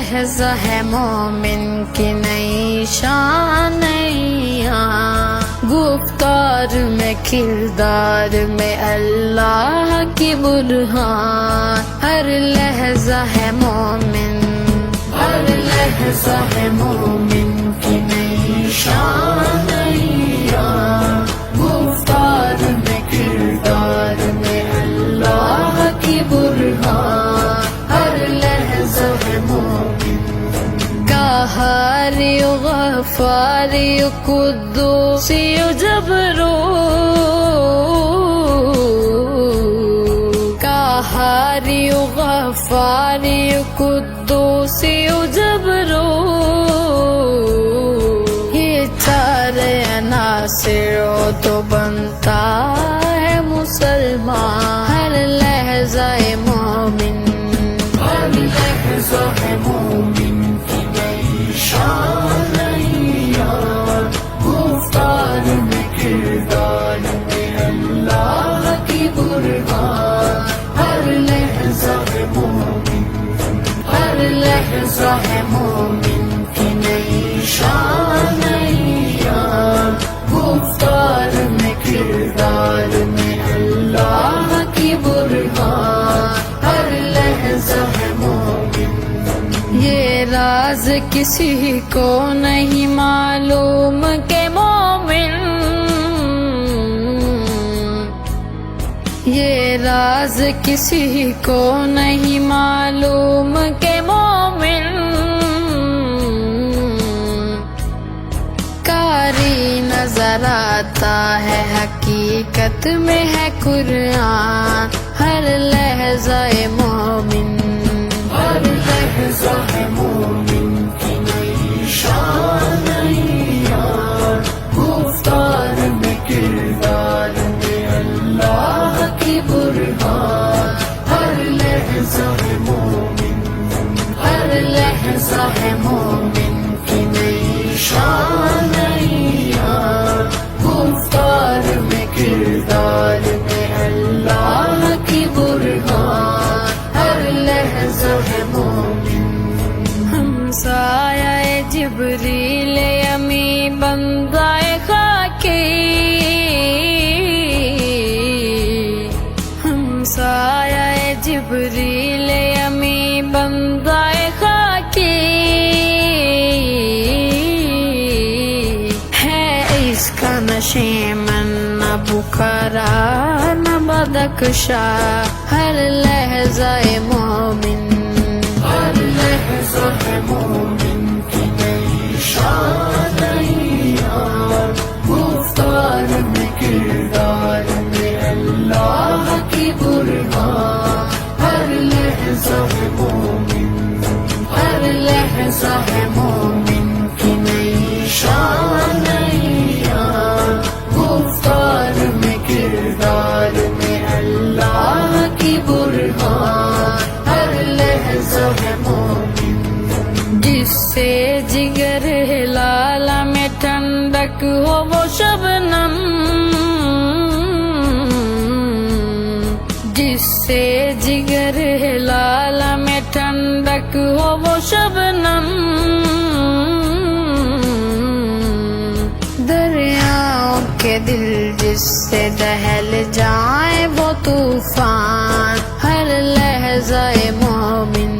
لہجہ ہے مومن کی نئی شانیاں، گفتار میں کردار میں اللہ کی برہان، ہر لہجہ ہے مومن، ہر لہجہ ہے مومن کی نئی شانیاں، گفتار میں کردار میں اللہ کی برہان، ہر لہجہ ہے مومن، قہاری غفاری قدوسی جبروت، قہاری غفاری قدوسی جبروت، یہ چار عناصر ہو تو بنتا ہے مسلمان، ہر لہجہ مومن، ہر لہجہ ہے مومن کی نئی شانیاں، گفتار میں کردار میں اللہ کی برہان، ہر لہجہ ہے مومن، ہر لہجہ ہے مومن کی نئی شانیاں، گفتار میں کردار میں اللہ کی برہان، ہر لہجہ ہے مومن، یہ راز کسی کو نہیں معلوم کہ مومن، یہ راز کسی کو نہیں معلوم کہ مومن، کاری نظر آتا ہے حقیقت میں ہے قرآن، ہر لہجہ مومن، ہر لہجہ ہے مومن کی نئی شانیاں، گفتار میں کردار میں اللہ کی برہان، ہر لہجہ ہے مومن، ہر لہجہ ہے مومن کی نئی شانیاں، گفتار میں کردار میں اللہ کی برہان، ہر لہجہ ہے مومن، ہمسایہ جبریل امی بندہ خاکی، ہمسایہ جبریل امی بندہ خاکی، ہے اس کا نشیمن نہ بخارا نہ بدخشا، ہر لہجہ مومن، ہر لہجہ ہے مومن کی نئی شانیاں، گفتار میں کردار میں اللہ کی برہان، ہر لہجہ ہے مومن، ہر لہجہ ہے مومن کی نئی شانیاں، گفتار میں کردار میں اللہ کی برہان، ہر لہجہ ہے مومن، جس سے جگر لالا میں ٹھنڈک ہو وہ شبنم، جس سے جگر لالا میں ٹھنڈک ہو وہ شبنم، دریاؤں کے دل جس سے دہل جائیں وہ طوفان، ہر لہجہ مومن،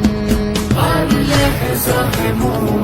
ہر لہجہ مومن۔